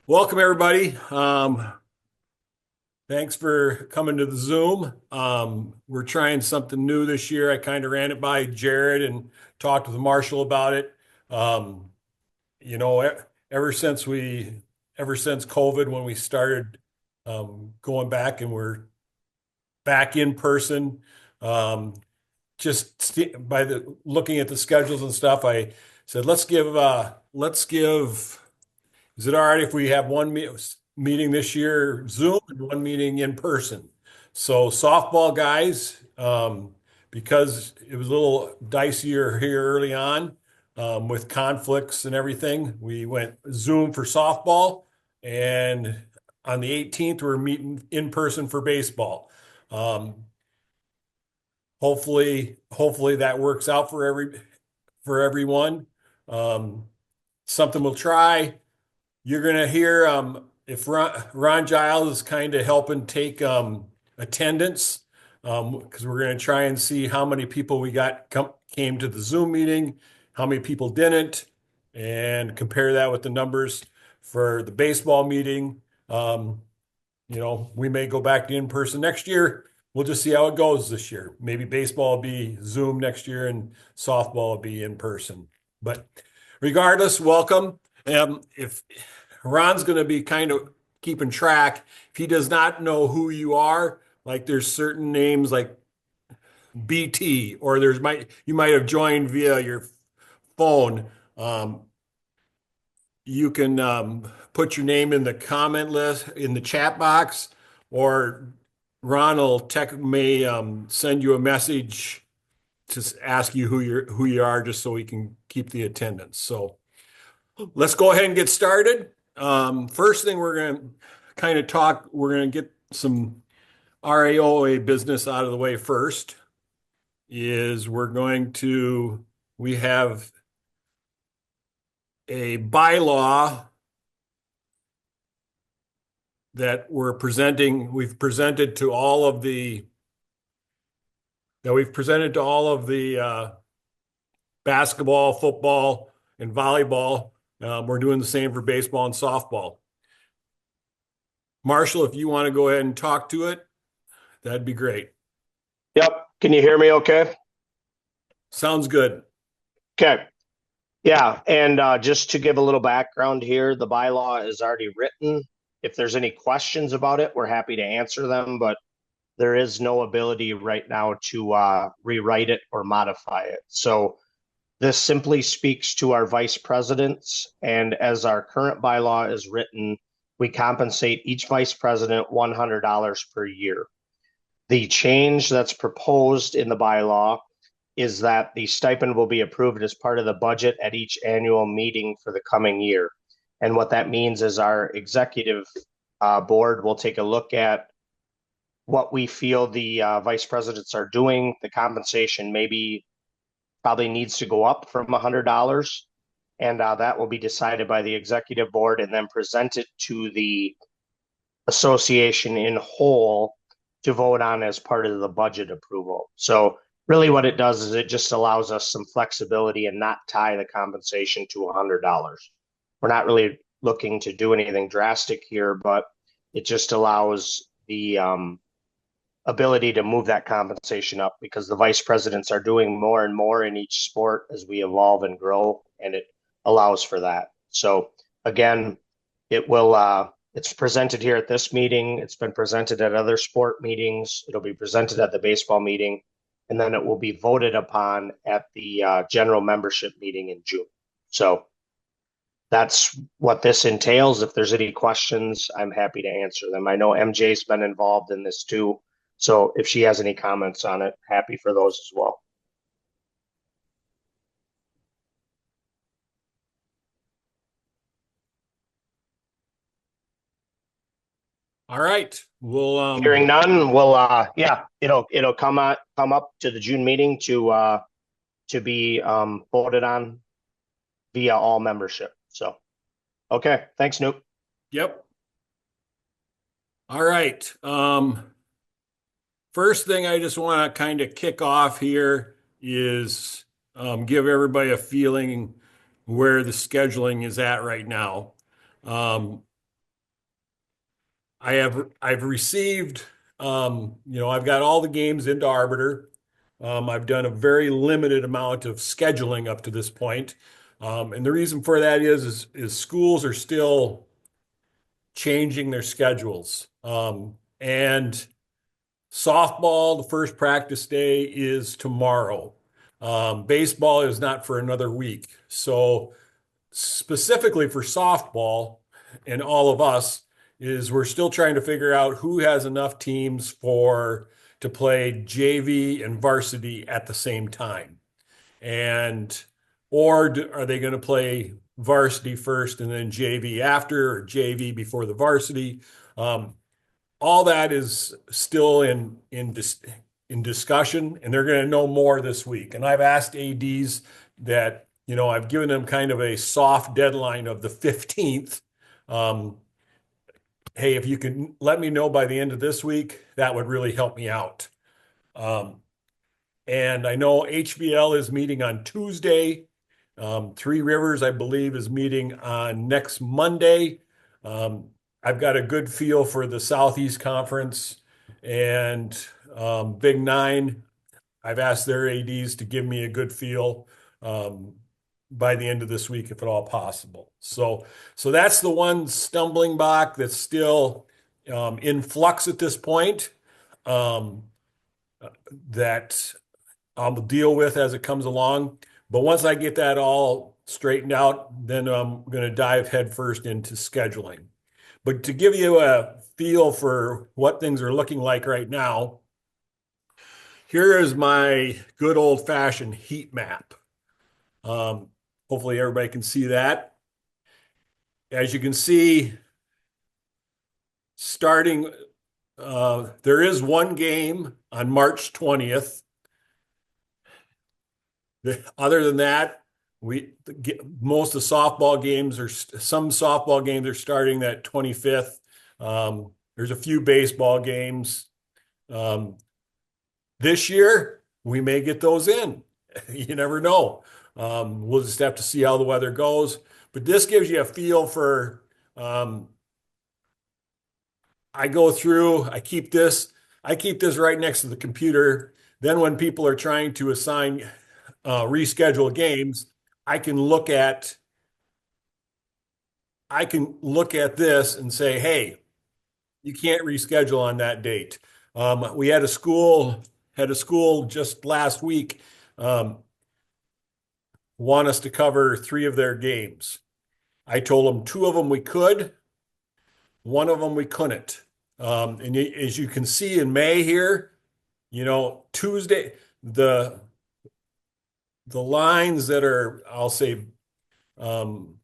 Welcome, everybody. Thanks for coming to the Zoom. We're trying something new this year. I kind of ran it by Jared and talked with Marshall about it. Um, you know, e- ever since ever since COVID, when we started going back and we're back in person, um, by the looking at the schedules and stuff, I said let's give. Is it all right if we have one meeting this year, Zoom, and one meeting in person? So softball guys, because it was a little dicier here early on with conflicts and everything, we went Zoom for softball, and on the 18th, we're meeting in person for baseball. Um, hopefully that works out for everyone. Um, Something we'll try. You're going to hear if Ron Giles is kind of helping take attendance because we're going to try and see how many people came to the Zoom meeting, how many people didn't, and compare that with the numbers for the baseball meeting. Um, we may go back to in person next year. We'll just see how it goes this year. Maybe baseball will be Zoom next year and softball will be in person. But regardless, welcome. If Ron's going to be kind of keeping track, if he does not know who you are, like there's certain names like BT, or you might have joined via your phone. Um, you can put your name in the comment list in the chat box, or Ron will may send you a message to ask you who you are, just so we can keep the attendance. So let's go ahead and get started. First thing we're going to get some RAOA business out of the way first. We have a bylaw that we've presented to all of the basketball, football, and volleyball. We're doing the same for baseball and softball. Marshall, if you want to go ahead and talk to it, that'd be great. Yep. Can you hear me okay? Sounds good. Okay. Yeah. And just to give a little background here, the bylaw is already written. If there's any questions about it, we're happy to answer them, but there is no ability right now to rewrite it or modify it. So this simply speaks to our vice presidents. And as our current bylaw is written, we compensate each vice president $100 per year. The change that's proposed in the bylaw is that the stipend will be approved as part of the budget at each annual meeting for the coming year. And what that means is our executive board will take a look at what we feel the vice presidents are doing. The compensation probably needs to go up from $100, and that will be decided by the executive board and then presented to the association in whole to vote on as part of the budget approval. So really what it does is it just allows us some flexibility and not tie the compensation to $100. We're not really looking to do anything drastic here, but it just allows the ability to move that compensation up because the vice presidents are doing more and more in each sport as we evolve and grow, and it allows for that. So again, it's presented here at this meeting. It's been presented at other sport meetings. It'll be presented at the baseball meeting, and then it will be voted upon at the general membership meeting in June. So that's what this entails. If there's any questions, I'm happy to answer them. I know MJ's been involved in this too. So if she has any comments on it, happy for those as well. All right. Hearing none, we'll it'll come up to the June meeting to be voted on via all membership. So okay, thanks, Noop. Yep. All right. First thing I just want to kind of kick off here is give everybody a feeling where the scheduling is at right now. Um, I've received I've got all the games into Arbiter. I've done a very limited amount of scheduling up to this point. And the reason for that is schools are still changing their schedules. And softball, the first practice day is tomorrow. Baseball is not for another week. So specifically for softball and all of us is we're still trying to figure out who has enough teams for to play JV and varsity at the same time. And are they going to play varsity first and then JV after, or JV before the varsity? All that is still in discussion, and they're going to know more this week. And I've asked ADs that, I've given them kind of a soft deadline of the 15th. Um, hey, if you can let me know by the end of this week, that would really help me out. Um, and I know HBL is meeting on Tuesday. Three Rivers, I believe, is meeting on next Monday. Um, I've got a good feel for the Southeast Conference and Big Nine. I've asked their ADs to give me a good feel um, by the end of this week, if at all possible. So that's the one stumbling block that's still in flux at this point um, that I'll deal with as it comes along. But once I get that all straightened out, then I'm going to dive headfirst into scheduling. But to give you a feel for what things are looking like right now, here is my good old fashioned heat map. Um, Hopefully everybody can see that. As you can see, starting, there is one game on March 20th. Other than that, we most of the softball games are some softball games are starting that 25th. There's a few baseball games. Um, this year, we may get those in. You never know. We'll just have to see how the weather goes. But this gives you a feel for. I go through. I keep this right next to the computer. Then when people are trying to assign reschedule games, I can look at I can look at this and say, hey, you can't reschedule on that date. We had a school just last week um, want us to cover three of their games. I told them two of them we could, one of them we couldn't. And as you can see in May here, Tuesday, the lines that are, I'll say, um,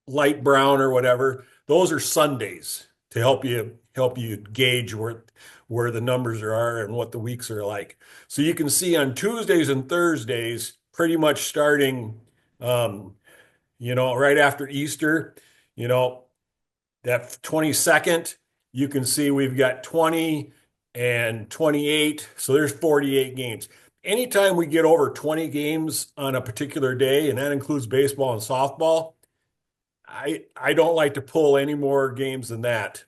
light brown or whatever, those are Sundays to help you gauge where the numbers are and what the weeks are like. So you can see on Tuesdays and Thursdays, pretty much starting, um, right after Easter, you know, that 22nd, you can see we've got 20 and 28. So there's 48 games. Anytime we get over 20 games on a particular day, and that includes baseball and softball, I don't like to pull any more games than that,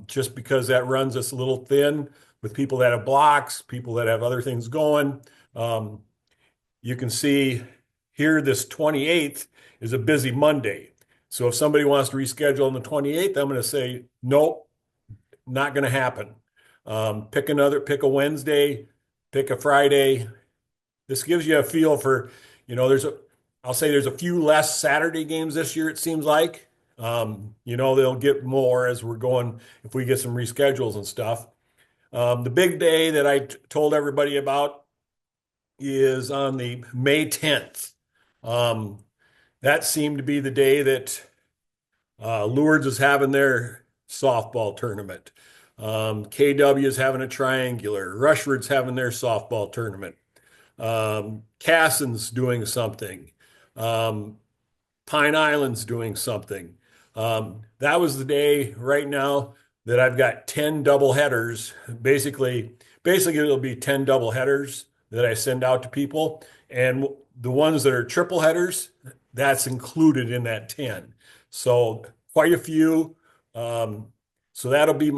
just because that runs us a little thin with people that have blocks, people that have other things going. Um, you can see here this 28th is a busy Monday. So if somebody wants to reschedule on the 28th, I'm going to say, nope, not going to happen. Pick a Wednesday, pick a Friday. This gives you a feel for, I'll say there's a few less Saturday games this year, it seems like. They'll get more as we're going, if we get some reschedules and stuff. The big day that told everybody about is on the May 10th. Um, that seemed to be the day that Lourdes is having their softball tournament. KW is having a triangular. Rushford's having their softball tournament. Cassin's doing something. Um, Pine Island's doing something. That was the day right now that I've got 10 double headers. Basically it'll be 10 double headers that I send out to people. And the ones that are triple headers, that's included in that 10. So quite a few. So that'll be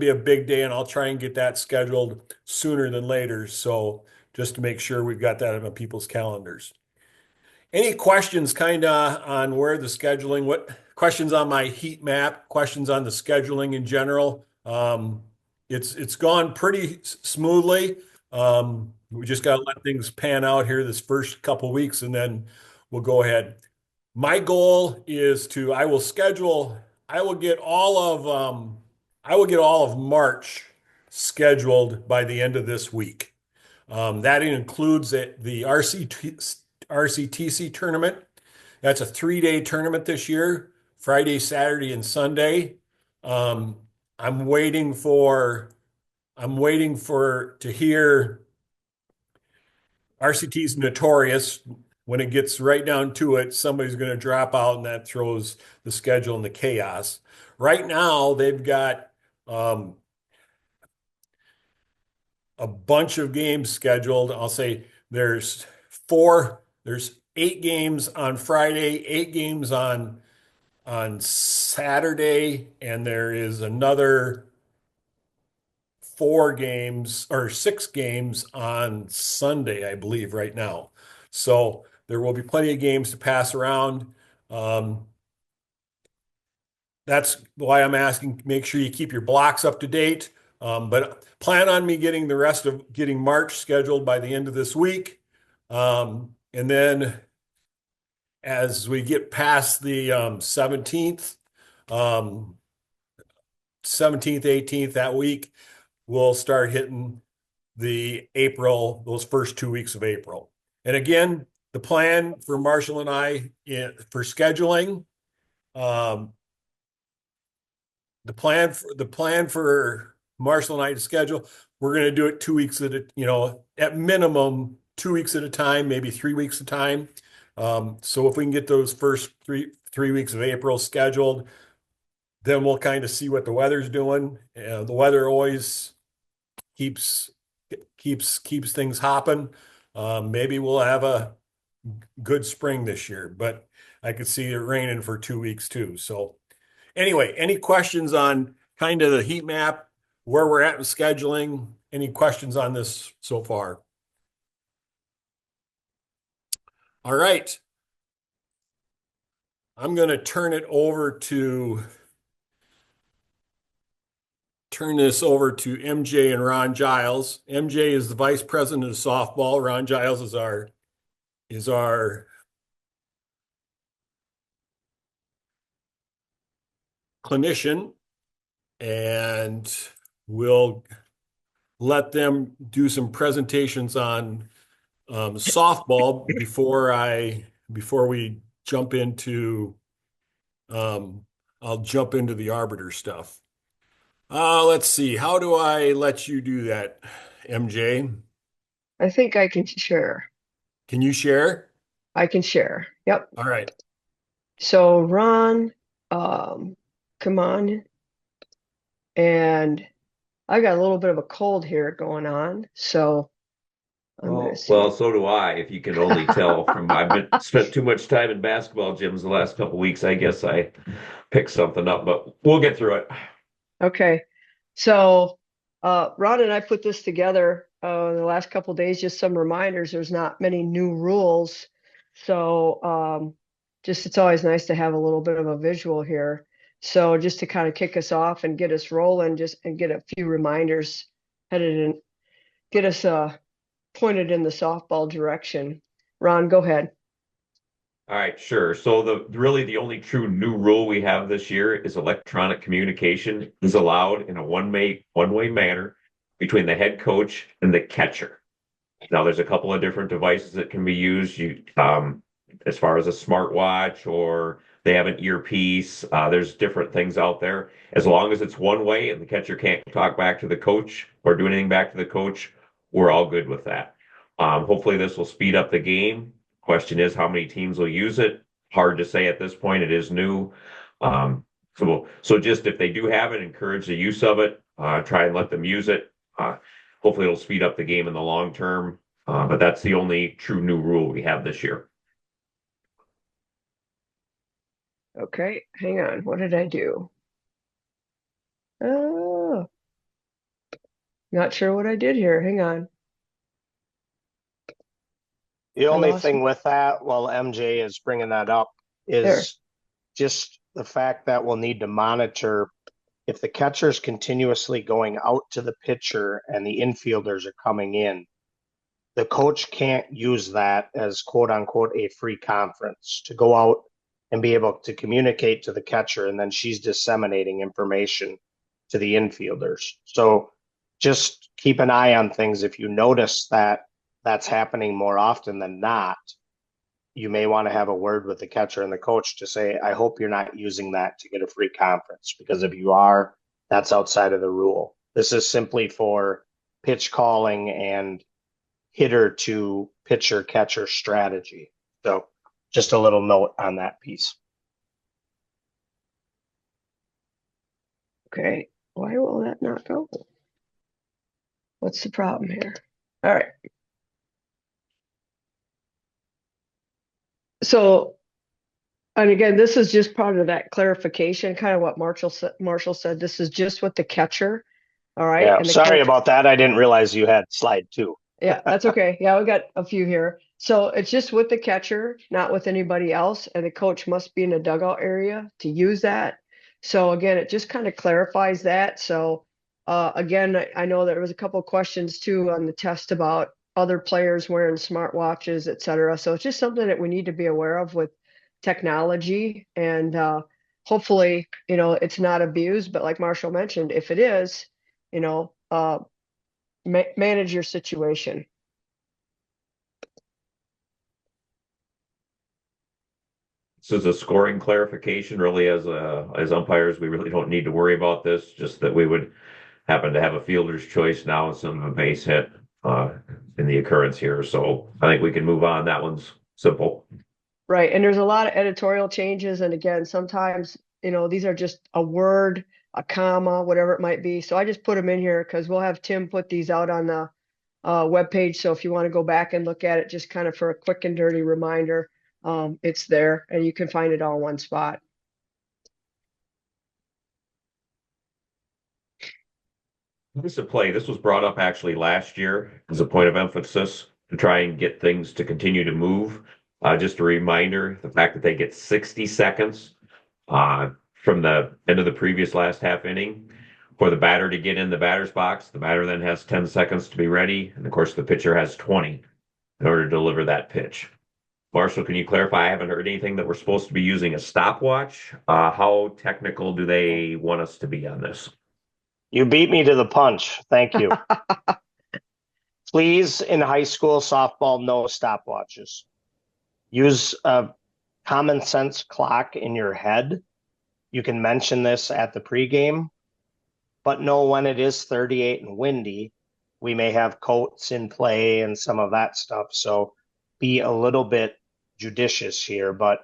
a big day, and I'll try and get that scheduled sooner than later. So just to make sure we've got that on people's calendars. Any questions kind of on where the scheduling, what questions on my heat map, questions on the scheduling in general? It's gone pretty smoothly. We just got to let things pan out here this first couple weeks and then we'll go ahead. My goal is to, I will get I will get all of March scheduled by the end of this week. That includes the RCTC tournament. That's a 3-day tournament this year, Friday, Saturday, and Sunday. Um, I'm waiting for to hear. RCT's notorious. When it gets right down to it, somebody's going to drop out, and that throws the schedule into chaos. Right now, they've got um, a bunch of games scheduled. I'll say there's 8 games on Friday, 8 games on Saturday, and there is another 4 games or 6 games on Sunday, I believe, right now. So there will be plenty of games to pass around. Um, that's why I'm asking, make sure you keep your blocks up to date. But plan on me getting March scheduled by the end of this week. And then as we get past the um, 17th, 18th that week, we'll start hitting those first 2 weeks of April. And again, the plan for Marshall and I for scheduling, um, the plan for Marshall and I to schedule, we're going to do it 2 weeks at minimum 2 weeks at a time, maybe 3 weeks at a time. So if we can get those first three weeks of April scheduled, then we'll kind of see what the weather's doing. The weather always keeps keeps things hopping. Maybe we'll have a good spring this year, but I could see it raining for 2 weeks too. So anyway, any questions on kind of the heat map, where we're at in scheduling? Any questions on this so far? All right. I'm going to turn this over to MJ and Ron Giles. MJ is the vice president of softball. Ron Giles is our clinician, and we'll let them do some presentations on softball before we jump into um, I'll jump into the arbiter stuff. Let's see. How do I let you do that, MJ? I think I can share. Can you share? I can share. Yep. All right. So Ron, um, come on. And I got a little bit of a cold here going on. So I'm gonna Oh, see. well, so do I. If you can only tell from I've been spent too much time in basketball gyms the last couple weeks. I guess I picked something up, but we'll get through it. Okay. So Ron and I put this together the last couple days, just some reminders. There's not many new rules. So just it's always nice to have a little bit of a visual here. So just to kind of kick us off and get us rolling, just and get a few reminders headed in, get us pointed in the softball direction. Ron, go ahead. All right, sure. So the only true new rule we have this year is electronic communication is allowed in a one way manner between the head coach and the catcher. Now, there's a couple of different devices that can be used. As far as a smartwatch or they have an earpiece. There's different things out there. As long as it's one way and the catcher can't talk back to the coach or do anything back to the coach, we're all good with that. Hopefully, this will speed up the game. Question is, how many teams will use it? Hard to say at this point. It is new. So just if they do have it, encourage the use of it. Try and let them use it. Hopefully, it'll speed up the game in the long term. But that's the only true new rule we have this year. Okay, hang on. What did I do? Oh, not sure what I did here. Hang on. The I only lost thing with that, while MJ is bringing that up, there. is just the fact that we'll need to monitor if the catcher is continuously going out to the pitcher and the infielders are coming in. The coach can't use that as quote unquote a free conference to go out and be able to communicate to the catcher, and then she's disseminating information to the infielders. So just keep an eye on things. If you notice that that's happening more often than not, you may want to have a word with the catcher and the coach to say, I hope you're not using that to get a free conference, because if you are, that's outside of the rule. This is simply for pitch calling and hitter to pitcher catcher strategy. So just a little note on that piece. Okay. Why will that not go? What's the problem here? All right. So, and again, this is just part of that clarification, kind of what Marshall said. This is just with the catcher. All right. Yeah, And the sorry coach, about that. I didn't realize you had slide 2. yeah, that's okay. Yeah, we got a few here. So it's just with the catcher, not with anybody else. And the coach must be in the dugout area to use that. So again, it just kind of clarifies that. So again, I know there was a couple of questions too on the test about other players wearing smartwatches, et cetera. So it's just something that we need to be aware of with technology. And hopefully, it's not abused. But like Marshall mentioned, if it is, manage your situation. This is a scoring clarification, really, as umpires, we really don't need to worry about this, just that we would happen to have a fielder's choice now instead of a base hit in the occurrence here. So I think we can move on. That one's simple. Right. And there's a lot of editorial changes. And again, sometimes, these are just a word, a comma, whatever it might be. So I just put them in here because we'll have Tim put these out on the webpage. So if you want to go back and look at it, just kind of for a quick and dirty reminder, it's there and you can find it all in one spot. This is a play. This was brought up actually last year as a point of emphasis to try and get things to continue to move. Just a reminder, the fact that they get 60 seconds from the end of the previous last half inning for the batter to get in the batter's box. The batter then has 10 seconds to be ready. And of course, the pitcher has 20 in order to deliver that pitch. Marshall, can you clarify? I haven't heard anything that we're supposed to be using a stopwatch. How technical do they want us to be on this? You beat me to the punch. Thank you. Please, in high school softball, no stopwatches. Use a common sense clock in your head. You can mention this at the pregame, but know when it is 38 and windy, we may have coats in play and some of that stuff. So be a little bit judicious here. But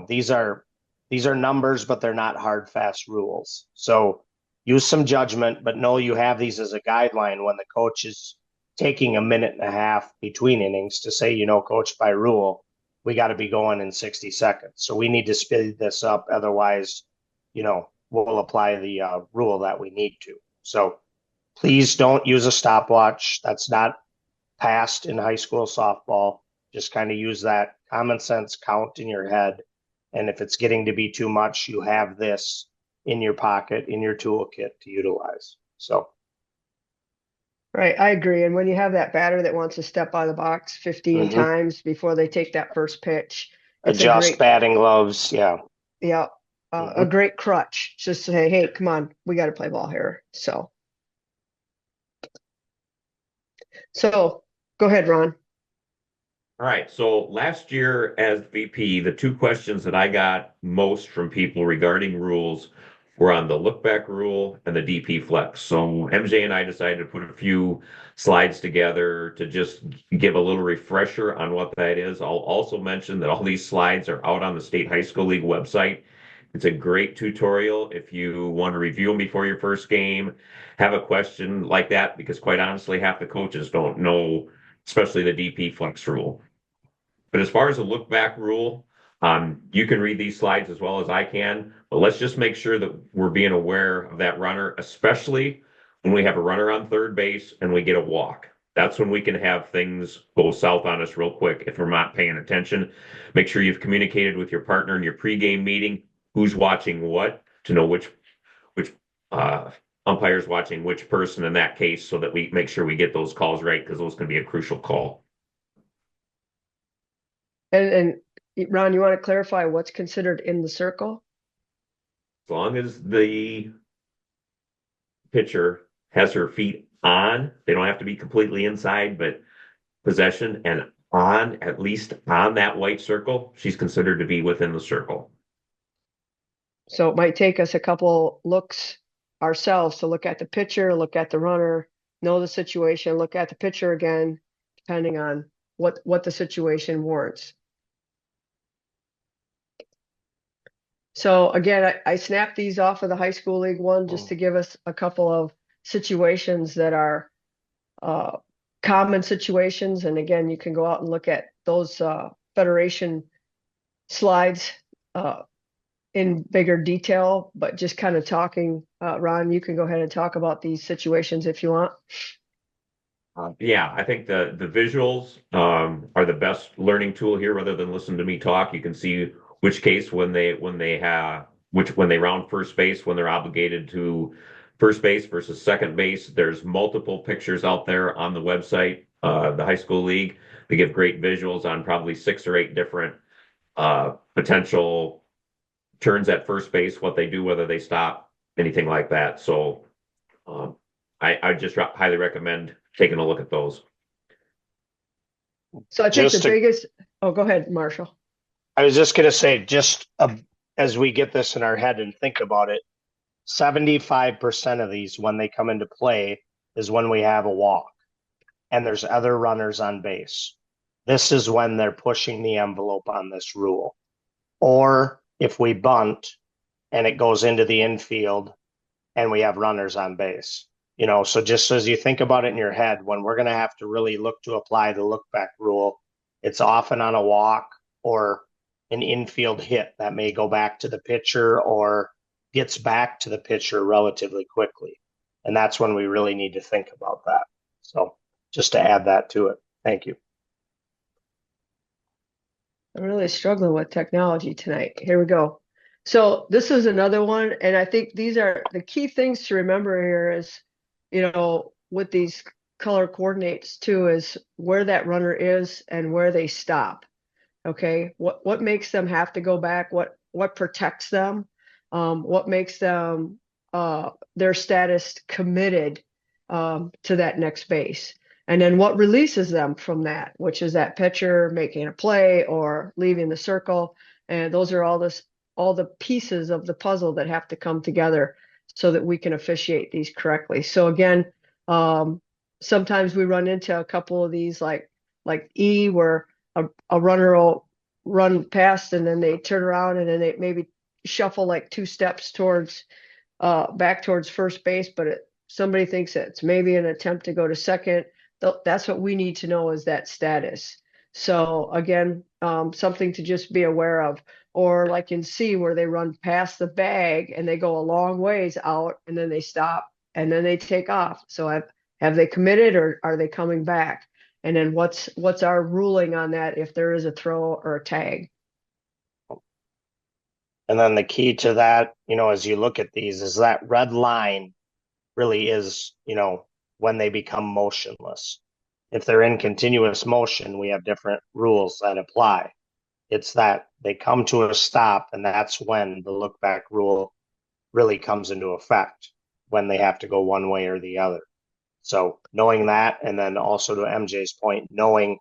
these are numbers, but they're not hard, fast rules. So use some judgment, but know you have these as a guideline when the coach is taking a minute and a half between innings to say, coach, by rule, we got to be going in 60 seconds. So we need to speed this up. Otherwise, we'll apply the rule that we need to. So please don't use a stopwatch. That's not passed in high school softball. Just kind of use that common sense count in your head. And if it's getting to be too much, you have this in your pocket, in your toolkit to utilize. So. Right, I agree. And when you have that batter that wants to step out of the box 15 times before they take that first pitch, it's adjust batting gloves. Yeah. Yeah. A great crutch. Just say, hey, come on, we got to play ball here. So go ahead, Ron. All right. So last year as VP, the two questions that I got most from people regarding rules were on the look back rule and the DP flex. So MJ and I decided to put a few slides together to just give a little refresher on what that is. I'll also mention that all these slides are out on the State High School League website. It's a great tutorial if you want to review them before your first game, have a question like that, because quite honestly, half the coaches don't know, especially the DP flex rule. But as far as the look back rule, You can read these slides as well as I can, but let's just make sure that we're being aware of that runner, especially when we have a runner on third base and we get a walk. That's when we can have things go south on us real quick if we're not paying attention. Make sure you've communicated with your partner in your pregame meeting, who's watching what, to know which umpire's watching which person in that case, so that we make sure we get those calls right, because those can be a crucial call. And Ron, you want to clarify what's considered in the circle? As long as the pitcher has her feet on, they don't have to be completely inside, but possession and on, at least on that white circle, she's considered to be within the circle. So it might take us a couple looks ourselves to look at the pitcher, look at the runner, know the situation, look at the pitcher again, depending on what the situation warrants. So again, I snapped these off of the high school league one just to give us a couple of situations that are common situations. And again, you can go out and look at those federation slides in bigger detail, but just kind of talking, Ron, you can go ahead and talk about these situations if you want. Yeah, I think the visuals are the best learning tool here, rather than listen to me talk. You can see which case when they round first base, when they're obligated to first base versus second base. There's multiple pictures out there on the website, the high school league. They give great visuals on probably 6 or 8 different potential turns at first base, what they do, whether they stop, anything like that. So I just highly recommend taking a look at those. So I think biggest, oh, go ahead, Marshall. I was just going to say, as we get this in our head and think about it, 75% of these, when they come into play, is when we have a walk and there's other runners on base. This is when they're pushing the envelope on this rule. Or if we bunt and it goes into the infield and we have runners on base. So just as you think about it in your head, when we're going to have to really look to apply the look back rule, it's often on a walk or an infield hit that may go back to the pitcher or gets back to the pitcher relatively quickly. And that's when we really need to think about that. So just to add that to it. Thank you. I'm really struggling with technology tonight. Here we go. So this is another one. And I think these are the key things to remember here is, with these color coordinates too, is where that runner is and where they stop. Okay. What makes them have to go back? What protects them? What makes them, their status committed, to that next base? And then what releases them from that, which is that pitcher making a play or leaving the circle. And those are all the pieces of the puzzle that have to come together so that we can officiate these correctly. So again, sometimes we run into a couple of these like E, where a runner will run past and then they turn around and then they maybe shuffle like 2 steps towards back towards first base, but somebody thinks it's maybe an attempt to go to second. That's what we need to know, is that status. So again, something to just be aware of. Or like in C, where they run past the bag and they go a long ways out and then they stop and then they take off. So have they committed or are they coming back? And then what's our ruling on that if there is a throw or a tag? And then the key to that, as you look at these, is that red line really is, when they become motionless. If they're in continuous motion, we have different rules that apply. It's that they come to a stop, and that's when the look back rule really comes into effect, when they have to go one way or the other. So knowing that, and then also to MJ's point, knowing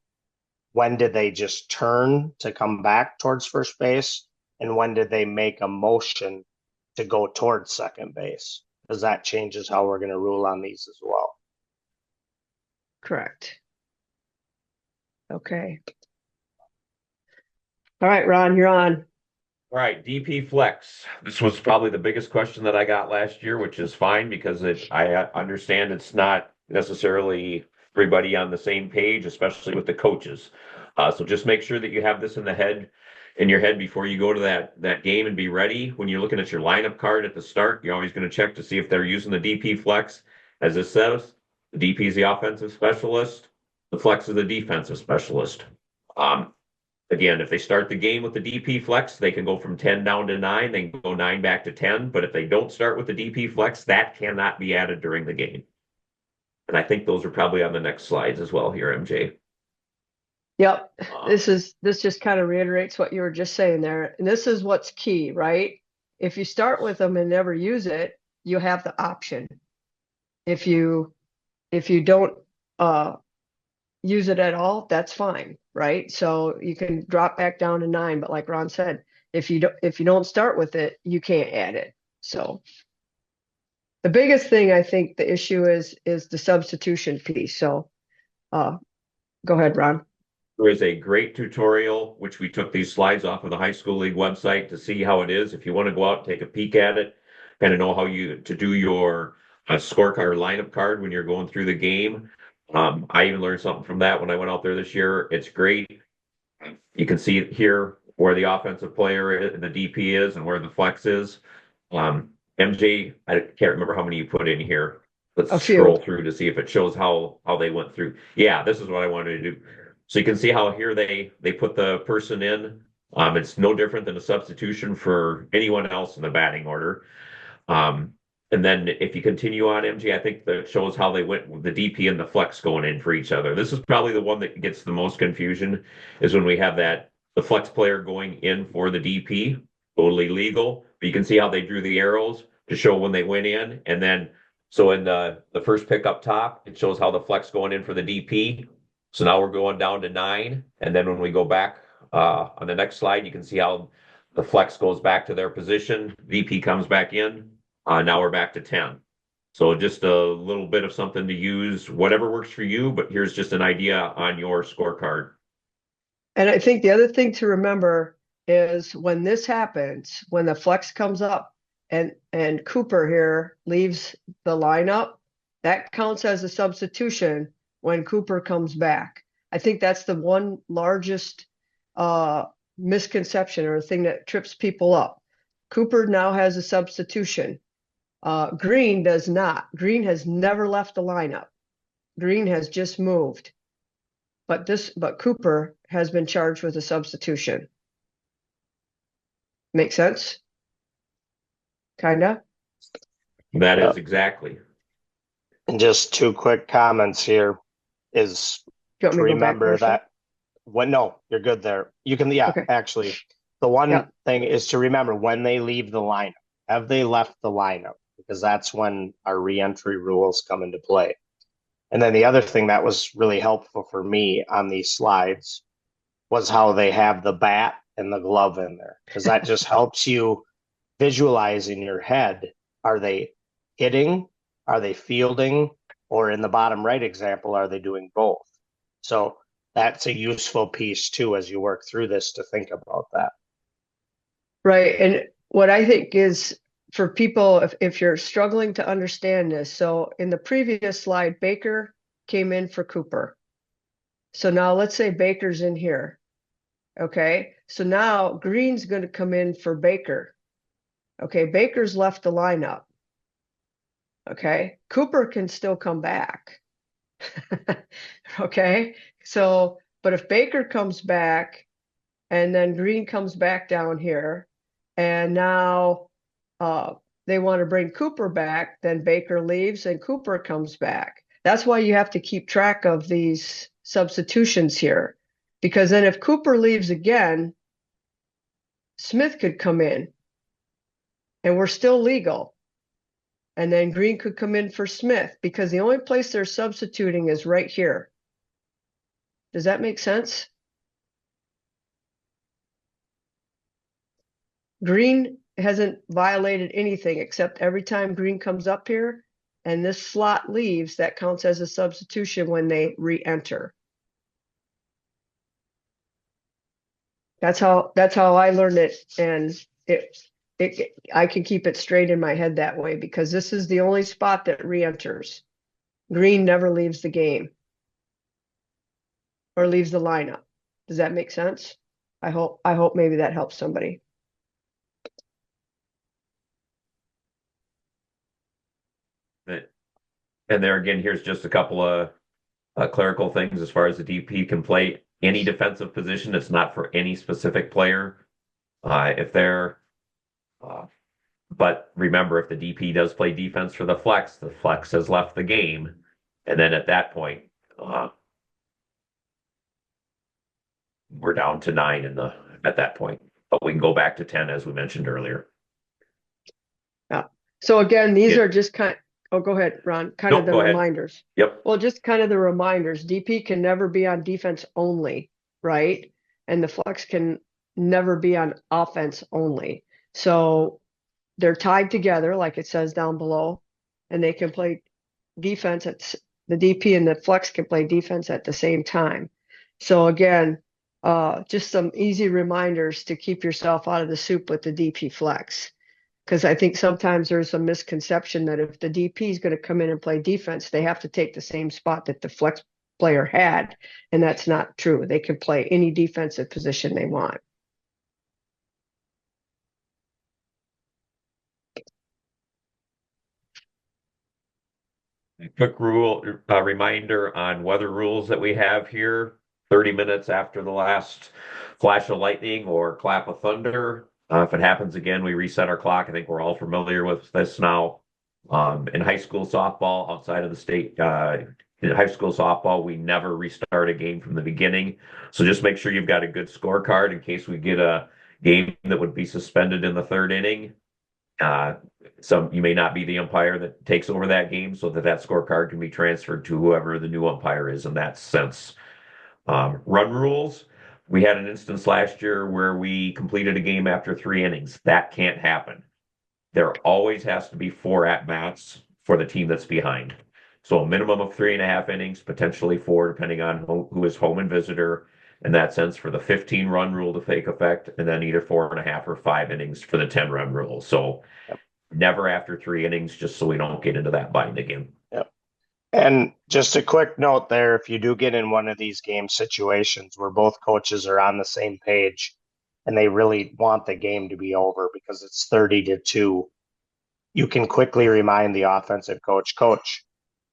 when did they just turn to come back towards first base and when did they make a motion to go towards second base, because that changes how we're going to rule on these as well. Correct. Okay. All right, Ron, you're on. All right, DP flex. This was probably the biggest question that I got last year, which is fine because I understand it's not necessarily everybody on the same page, especially with the coaches. So just make sure that you have this in your head before you go to that game and be ready. When you're looking at your lineup card at the start, you're always going to check to see if they're using the DP flex. As it says, the DP is the offensive specialist, the flex is the defensive specialist. Again, if they start the game with the DP flex, they can go from 10 down to 9, they can go 9 back to 10. But if they don't start with the DP flex, that cannot be added during the game. And I think those are probably on the next slides as well here, MJ. Yep. This just kind of reiterates what you were just saying there. And this is what's key, right? If you start with them and never use it, you have the option. If you don't use it at all, that's fine, right? So you can drop back down to 9, but like Ron said, if you don't start with it, you can't add it. So the biggest thing I think the issue is the substitution piece. So go ahead, Ron. There is a great tutorial, which we took these slides off of the high school league website to see how it is. If you want to go out and take a peek at it, kind of know how to do your scorecard lineup card when you're going through the game. I even learned something from that when I went out there this year. It's great. You can see here where the offensive player, the DP is, and where the flex is. MJ, I can't remember how many you put in here. Let's scroll through to see if it shows how they went through. Yeah, this is what I wanted to do. So you can see how here they put the person in. It's no different than a substitution for anyone else in the batting order. And then if you continue on, MG, I think that shows how they went with the DP and the flex going in for each other. This is probably the one that gets the most confusion, is when we have the flex player going in for the DP, totally legal. But you can see how they drew the arrows to show when they went in. And then, so in the first pick up top, it shows how the flex going in for the DP. So now we're going down to 9. And then when we go back on the next slide, you can see how the flex goes back to their position. VP comes back in. Now we're back to 10. So just a little bit of something to use, whatever works for you, but here's just an idea on your scorecard. And I think the other thing to remember is when this happens, when the flex comes up and Cooper here leaves the lineup, that counts as a substitution when Cooper comes back. I think that's the one largest misconception or thing that trips people up. Cooper now has a substitution. Green does not. Green has never left the lineup. Green has just moved. But Cooper has been charged with a substitution. Make sense? Kinda? That is exactly. And just 2 quick comments here is to remember that no, you're good there. You can, okay. Actually, the one thing is to remember when they leave the lineup. Have they left the lineup? Because that's when our reentry rules come into play. And then the other thing that was really helpful for me on these slides was how they have the bat and the glove in there, because that just helps you visualize in your head, are they hitting, are they fielding, or in the bottom right example, are they doing both? So that's a useful piece too as you work through this to think about that. Right. And what I think is, for people, if you're struggling to understand this, so in the previous slide, Baker came in for Cooper. So now let's say Baker's in here. Okay, so now Green's going to come in for Baker. Okay, Baker's left the lineup. Okay, Cooper can still come back. Okay, so, but if Baker comes back and then Green comes back down here, and now they want to bring Cooper back, then Baker leaves and Cooper comes back. That's why you have to keep track of these substitutions here, because then if Cooper leaves again, Smith could come in and we're still legal. And then Green could come in for Smith, because the only place they're substituting is right here. Does that make sense? Green hasn't violated anything, except every time Green comes up here and this slot leaves, that counts as a substitution when they re-enter. That's how I learned it, and I can keep it straight in my head that way, because this is the only spot that re-enters. Green never leaves the game. or leaves the lineup. Does that make sense? I hope maybe that helps somebody. And there again, here's just a couple of clerical things as far as the DP can play any defensive position. It's not for any specific player. If they're, but remember, if the DP does play defense for the flex has left the game, and then at that point, we're down to 9 at that point. But we can go back to 10 as we mentioned earlier. Yeah. So again, these Yeah. are just oh, go ahead, Ron. Kind of Nope, the go ahead. reminders. Yep. Well, just kind of the reminders. DP can never be on defense only, right? And the flex can never be on offense only. So they're tied together, like it says down below, and they can play defense the DP and the flex can play defense at the same time. So again, just some easy reminders to keep yourself out of the soup with the DP flex. Because I think sometimes there's a misconception that if the DP is going to come in and play defense, they have to take the same spot that the flex player had. And that's not true. They can play any defensive position they want. A quick reminder on weather rules that we have here. 30 minutes after the last flash of lightning or clap of thunder. If it happens again, we reset our clock. I think we're all familiar with this now. In high school softball, outside of the state, in high school softball, we never restart a game from the beginning. So just make sure you've got a good scorecard in case we get a game that would be suspended in the third inning. You may not be the umpire that takes over that game, so that scorecard can be transferred to whoever the new umpire is in that sense. Run rules. We had an instance last year where we completed a game after 3 innings. That can't happen. There always has to be 4 at-bats for the team that's behind. So a minimum of 3.5 innings, potentially 4, depending on who is home and visitor. In that sense, for the 15-run rule to take effect, and then either 4.5 or 5 innings for the 10-run rule. So never after 3 innings, just so we don't get into that bind again. Yep. And just a quick note there, if you do get in one of these game situations where both coaches are on the same page and they really want the game to be over because it's 30-2, you can quickly remind the offensive coach,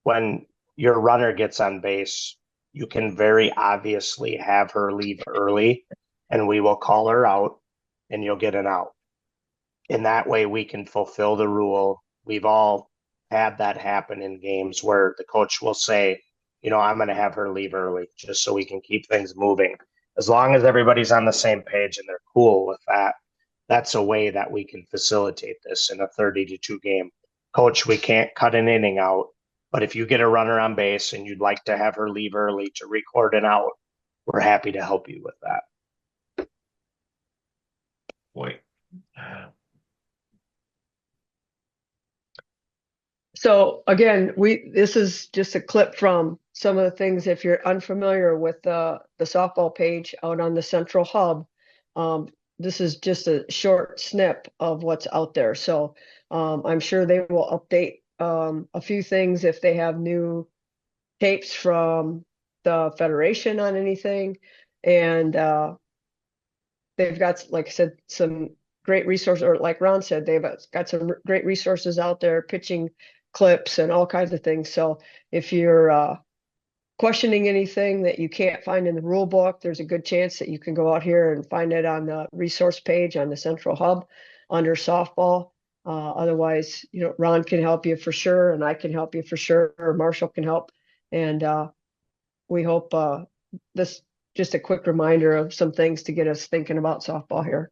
when your runner gets on base, you can very obviously have her leave early and we will call her out and you'll get an out. In that way, we can fulfill the rule. We've all had that happen in games where the coach will say, I'm going to have her leave early just so we can keep things moving. As long as everybody's on the same page and they're cool with that, that's a way that we can facilitate this in a 30-2 game. Coach, we can't cut an inning out, but if you get a runner on base and you'd like to have her leave early to record an out, we're happy to help you with that. Boy. So again, this is just a clip from some of the things. If you're unfamiliar with the softball page out on the central hub, this is just a short snip of what's out there. So I'm sure they will update a few things if they have new tapes from the Federation on anything. And they've got, like I said, some great resources, or like Ron said, they've got some great resources out there, pitching clips and all kinds of things. So if you're questioning anything that you can't find in the rule book, there's a good chance that you can go out here and find it on the resource page on the central hub under softball. Otherwise, Ron can help you for sure, and I can help you for sure, or Marshall can help. And we hope this just a quick reminder of some things to get us thinking about softball here.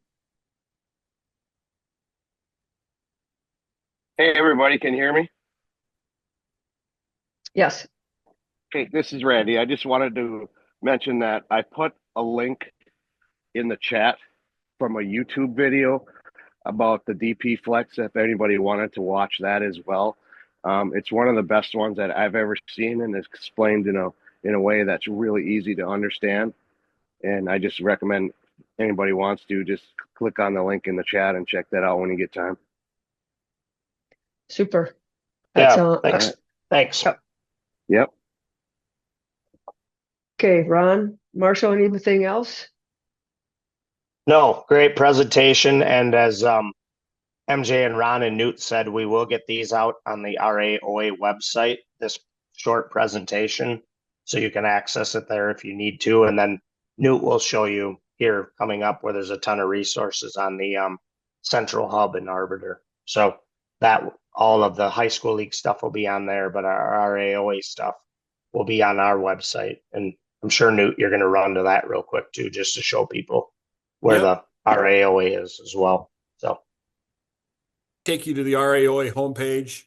Hey, everybody, can you hear me? Yes. Okay, this is Randy. I just wanted to mention that I put a link in the chat from a YouTube video about the DP Flex if anybody wanted to watch that as well. It's one of the best ones that I've ever seen, and it's explained in a way that's really easy to understand. And I just recommend anybody wants to just click on the link in the chat and check that out when you get time. Super. Yeah, thanks. Thanks. Yep. Okay, Ron, Marshall, anything else? No, great presentation. And as MJ and Ron and Newt said, we will get these out on the RAOA website, this short presentation, so you can access it there if you need to. And then Newt will show you here coming up where there's a ton of resources on the central hub in Arbiter. So that all of the high school league stuff will be on there, but our RAOA stuff will be on our website. And I'm sure Newt, you're going to run to that real quick too, just to show people where Yep. the RAOA is as well. So Take you to the RAOA homepage,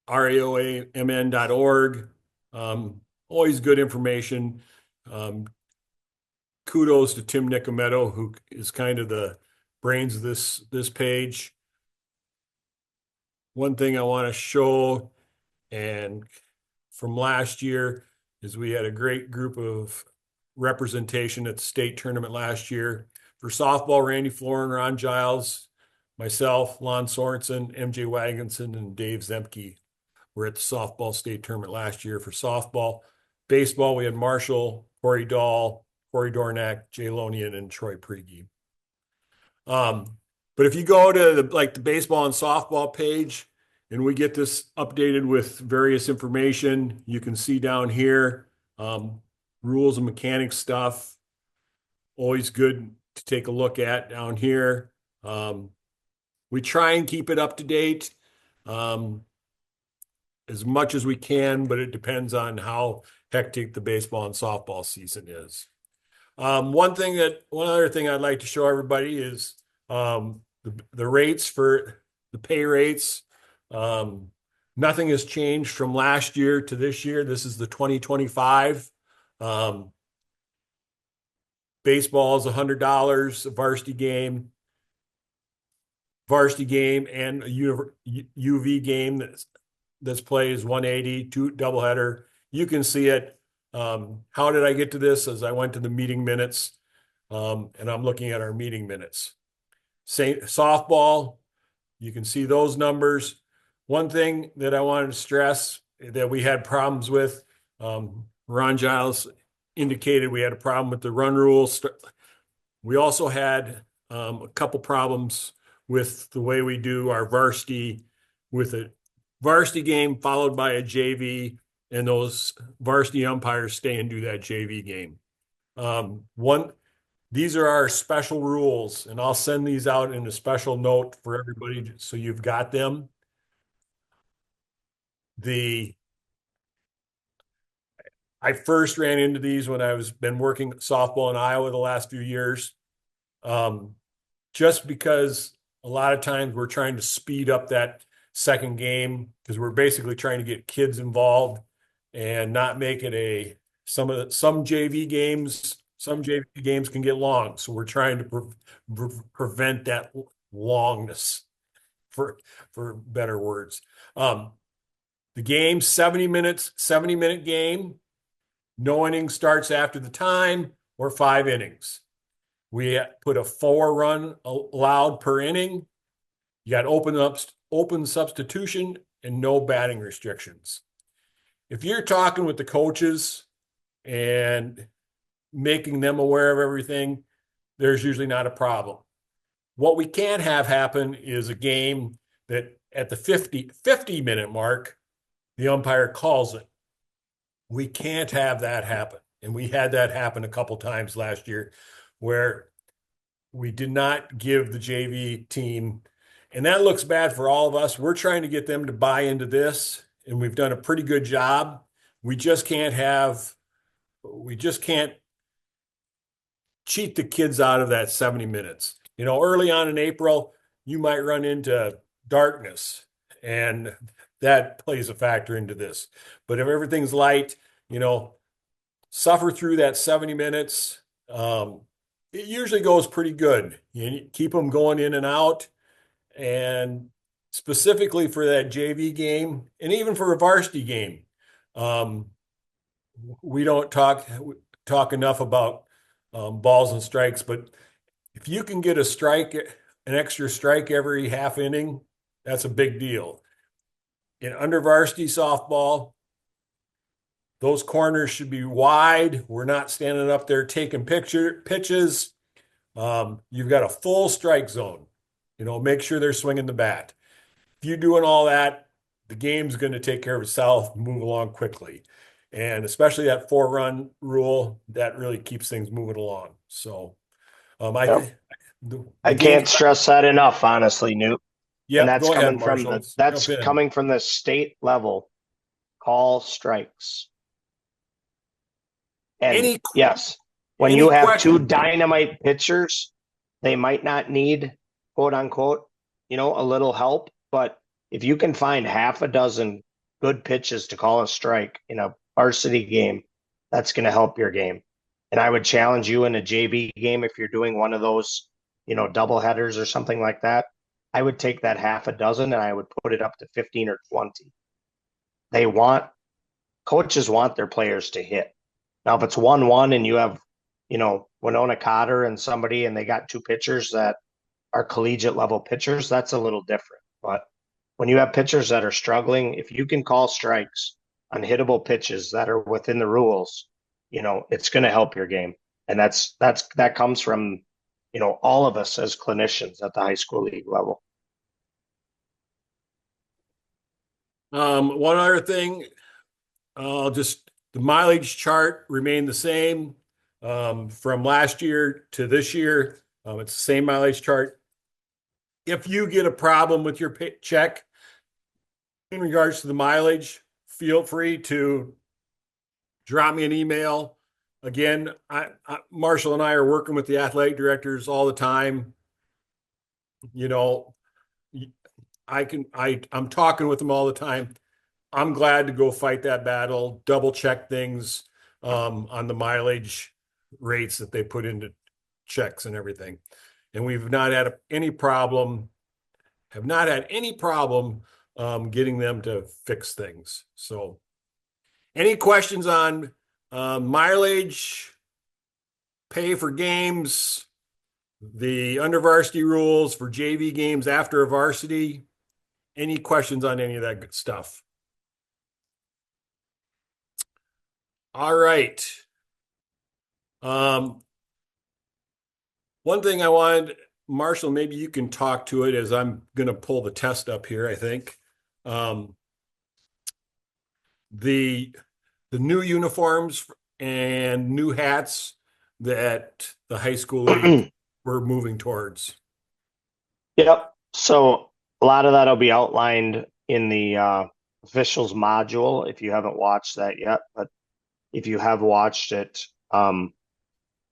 raoamn.org. Always good information. Kudos to Tim Nicometto, who is kind of the brains of this page. One thing I want to show, and from last year, is we had a great group of representation at the state tournament last year. For softball, Randy Florin, Ron Giles, myself, Lon Sorensen, MJ Wagonson, and Dave Zemke were at the softball state tournament last year. For softball, baseball, we had Marshall, Corey Dahl, Corey Dornack, Jay Lonian, and Troy Priege. But if you go to the baseball and softball page, and we get this updated with various information, you can see down here, rules and mechanics stuff. Always good to take a look at down here. We try and keep it up to date as much as we can, but it depends on how hectic the baseball and softball season is. One other thing I'd like to show everybody is the rates for the pay rates. Nothing has changed from last year to this year. This is the 2025. Baseball is $100, a varsity game and a UV game that's played is 180, two doubleheader. You can see it. How did I get to this? As I went to the meeting minutes, and I'm looking at our meeting minutes. Softball, you can see those numbers. One thing that I wanted to stress that we had problems with, Ron Giles indicated we had a problem with the run rules. We also had a couple problems with the way we do our varsity, with a varsity game followed by a JV, and those varsity umpires stay and do that JV game. These are our special rules, and I'll send these out in a special note for everybody so you've got them. I first ran into these when I was been working softball in Iowa the last few years. Just because a lot of times we're trying to speed up that second game because we're basically trying to get kids involved and not make it some JV games can get long. So we're trying to prevent that longness, for better words. The game, 70-minute game. No inning starts after the time or 5 innings. We put a 4-run allowed per inning. You got open substitution and no batting restrictions. If you're talking with the coaches and making them aware of everything, there's usually not a problem. What we can't have happen is a game that at the 50-minute mark, the umpire calls it. We can't have that happen. And we had that happen a couple times last year where we did not give the JV team, and that looks bad for all of us. We're trying to get them to buy into this, and we've done a pretty good job. We just can't cheat the kids out of that 70 minutes. Early on in April, you might run into darkness, and that plays a factor into this. But if everything's light, suffer through that 70 minutes. It usually goes pretty good. You keep them going in and out. And specifically for that JV game, and even for a varsity game, we don't talk enough about balls and strikes, but if you can get an extra strike every half inning, that's a big deal. In under varsity softball, Those corners should be wide. We're not standing up there taking pitches. You've got a full strike zone. Make sure they're swinging the bat. If you're doing all that, the game's going to take care of itself, move along quickly. And especially that 4-run rule, that really keeps things moving along. So Yep. the I game. can't stress that enough, honestly, Newt. Yeah, And that's go ahead, coming from Marshall. that's Jump in. coming from the state level. Call strikes. And Any yes, when any you have two question? dynamite pitchers, they might not need, quote unquote, a little help. But if you can find half a dozen good pitches to call a strike in a varsity game, that's going to help your game. And I would challenge you in a JV game if you're doing one of those, double headers or something like that. I would take that half a dozen and I would put it up to 15 or 20. Coaches want their players to hit. Now, if it's 1-1 and you have, Winona Cotter and somebody and they got two pitchers that are collegiate level pitchers, that's a little different. But when you have pitchers that are struggling, if you can call strikes on hittable pitches that are within the rules, it's going to help your game. And that comes from, all of us as clinicians at the high school league level. One other thing, the mileage chart remained the same from last year to this year. It's the same mileage chart. If you get a problem with your check in regards to the mileage, feel free to drop me an email. Again, Marshall and I are working with the athletic directors all the time. I'm talking with them all the time. I'm glad to go fight that battle, double check things on the mileage rates that they put into checks and everything. And we've not had any problem, getting them to fix things. So any questions on mileage, pay for games, the under varsity rules for JV games after a varsity? Any questions on any of that good stuff? All right. One thing I wanted, Marshall, maybe you can talk to it as I'm going to pull the test up here, I think. The new uniforms and new hats that the high school league we're moving towards. Yep. So a lot of that will be outlined in the officials module if you haven't watched that yet. But if you have watched it,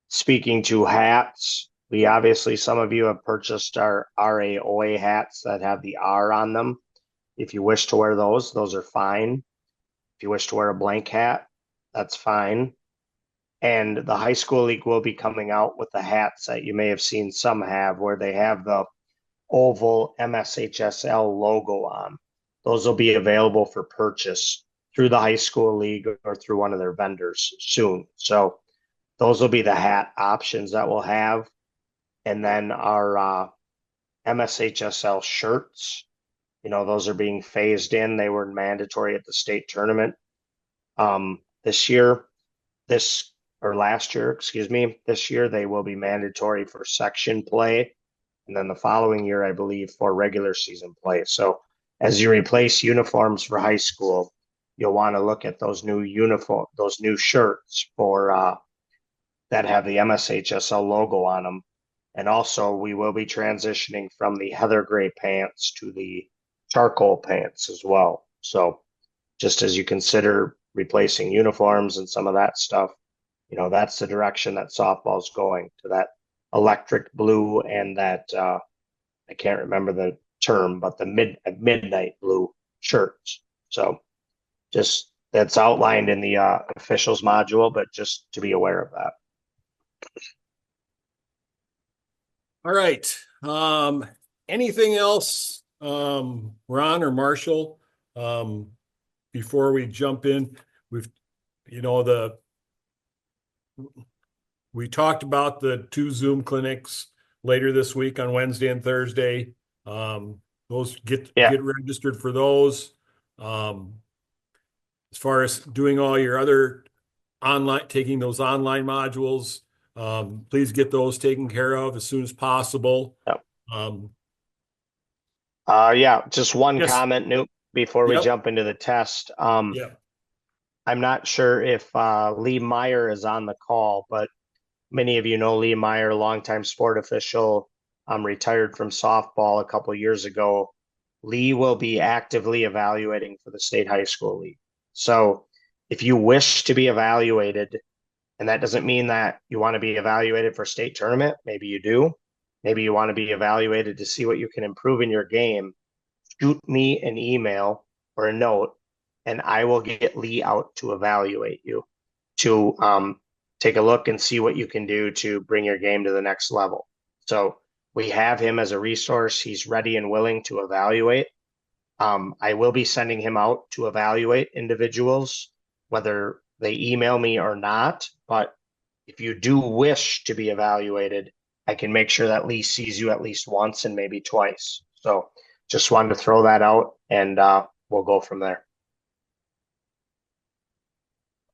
speaking to hats, some of you have purchased our RAOA hats that have the R on them. If you wish to wear those are fine. If you wish to wear a blank hat, that's fine. And the high school league will be coming out with the hats that you may have seen some have where they have the oval MSHSL logo on. Those will be available for purchase through the high school league or through one of their vendors soon. So those will be the hat options that we'll have. And then our MSHSL shirts, those are being phased in. They were mandatory at the state tournament this year. This year they will be mandatory for section play. And then the following year, I believe, for regular season play. So as you replace uniforms for high school, you'll want to look at those new shirts for that have the MSHSL logo on them. And also we will be transitioning from the heather gray pants to the charcoal pants as well. So just as you consider replacing uniforms and some of that stuff, that's the direction that softball's going, to that electric blue and that I can't remember the term, but the midnight blue shirts. So just that's outlined in the officials module, but just to be aware of that. All right. Anything else, Ron or Marshall, before we jump in? We talked about the 2 Zoom clinics later this week on Wednesday and Thursday. Those get registered for those. as far as doing all your other taking those online modules, please get those taken care of as soon as possible. Yep. Um, Yeah, just one yes. comment, Newt, before we Yep. jump into the test. Yep. I'm not sure if Lee Meyer is on the call, but many of you know Lee Meyer, longtime sport official, retired from softball a couple years ago. Lee will be actively evaluating for the state high school league. So if you wish to be evaluated, and that doesn't mean that you want to be evaluated for state tournament, maybe you do. Maybe you want to be evaluated to see what you can improve in your game. Shoot me an email or a note, and I will get Lee out to evaluate you, to take a look and see what you can do to bring your game to the next level. So we have him as a resource. He's ready and willing to evaluate. I will be sending him out to evaluate individuals, whether they email me or not. But if you do wish to be evaluated, I can make sure that Lee sees you at least once and maybe twice. So just wanted to throw that out, and we'll go from there.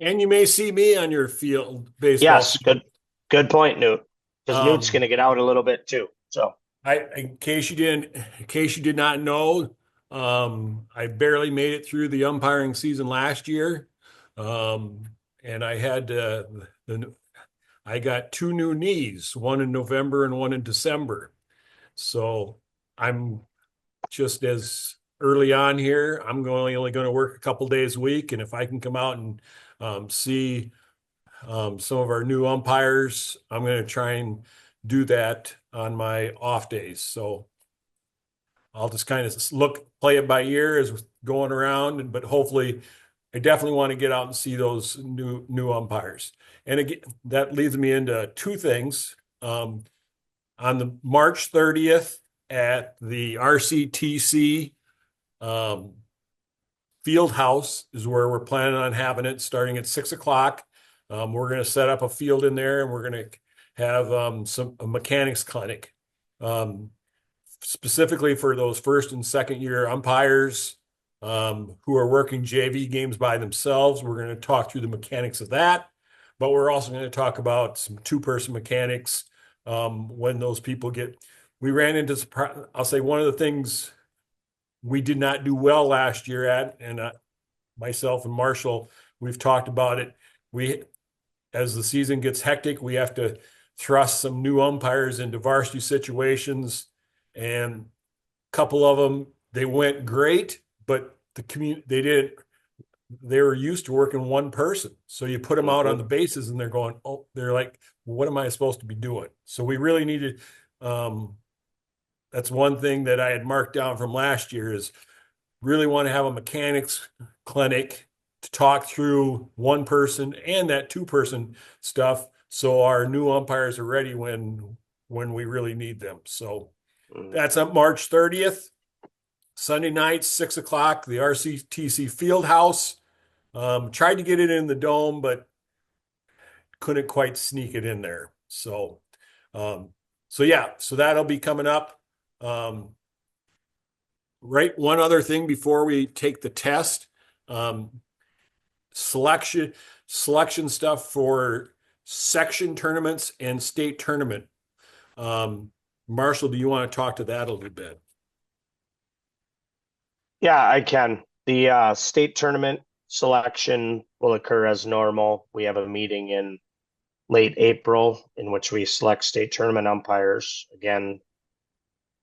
And you may see me on your baseball Yes, field. good point, Newt. Because Newt's Um, going to get out a little bit too. So in case you did not know, I barely made it through the umpiring season last year. And I had I got two new knees, one in November and one in December. So I'm just as early on here. I'm only going to work a couple days a week, and if I can come out and see some of our new umpires, I'm going to try and do that on my off days. So I'll just kind of play it by ear as going around, but hopefully I definitely want to get out and see those new umpires. And again, that leads me into two things. On the March 30th at the RCTC field house is where we're planning on having it, starting at 6 o'clock. We're going to set up a field in there, and we're going to have a mechanics clinic, specifically for those first and second year umpires who are working JV games by themselves. We're going to talk through the mechanics of that, but we're also going to talk about some two-person mechanics when those people we ran into, I'll say one of the things we did not do well last year and myself and Marshall, we've talked about it. As the season gets hectic, we have to thrust some new umpires into varsity situations, and a couple of them, they went great, but they were used to working one person. So you put them out on the bases and they're like, what am I supposed to be doing? So we really needed, that's one thing that I had marked down from last year is really want to have a mechanics clinic to talk through one person and that two-person stuff so our new umpires are ready when we really need them. So that's up March 30th, Sunday night, 6 o'clock, the RCTC field house. Tried to get it in the dome, but couldn't quite sneak it in there. So yeah, so that'll be coming up. Right. One other thing before we take the test, selection stuff for section tournaments and state tournament. Marshall, do you want to talk to that a little bit? Yeah, I can. The state tournament selection will occur as normal. We have a meeting in late April in which we select state tournament umpires. Again,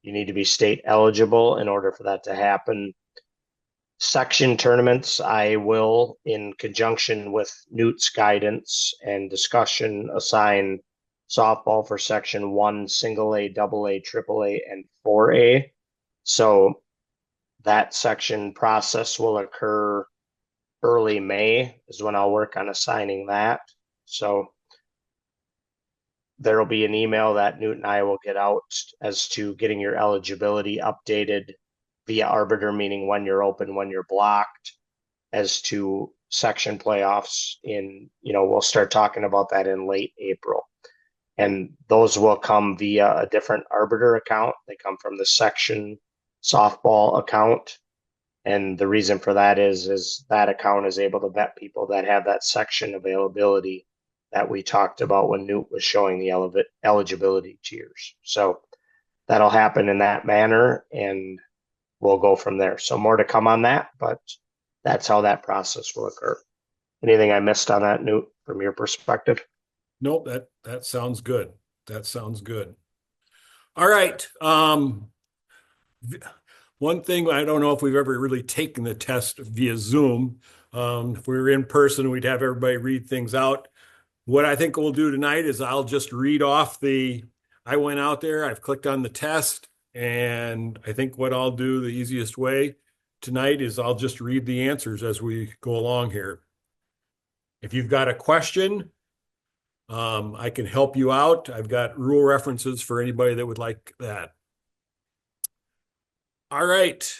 you need to be state eligible in order for that to happen. Section tournaments, I will, in conjunction with Newt's guidance and discussion, assign softball for section 1, single A, double A, triple A, and 4A. So that section process will occur early May is when I'll work on assigning that. So there will be an email that Newt and I will get out as to getting your eligibility updated via arbiter, meaning when you're open, when you're blocked, as to section playoffs we'll start talking about that in late April. And those will come via a different arbiter account. They come from the section softball account. And the reason for that is that account is able to vet people that have that section availability that we talked about when Newt was showing the eligibility tiers. So that'll happen in that manner, and we'll go from there. So more to come on that, but that's how that process will occur. Anything I missed on that, Newt, from your perspective? Nope, that sounds good. That sounds good. All right. One thing, I don't know if we've ever really taken the test via Zoom. If we were in person, we'd have everybody read things out. What I think we'll do tonight is I'll just read off I went out there, I've clicked on the test, and I think what I'll do the easiest way tonight is I'll just read the answers as we go along here. If you've got a question, I can help you out. I've got rule references for anybody that would like that. All right.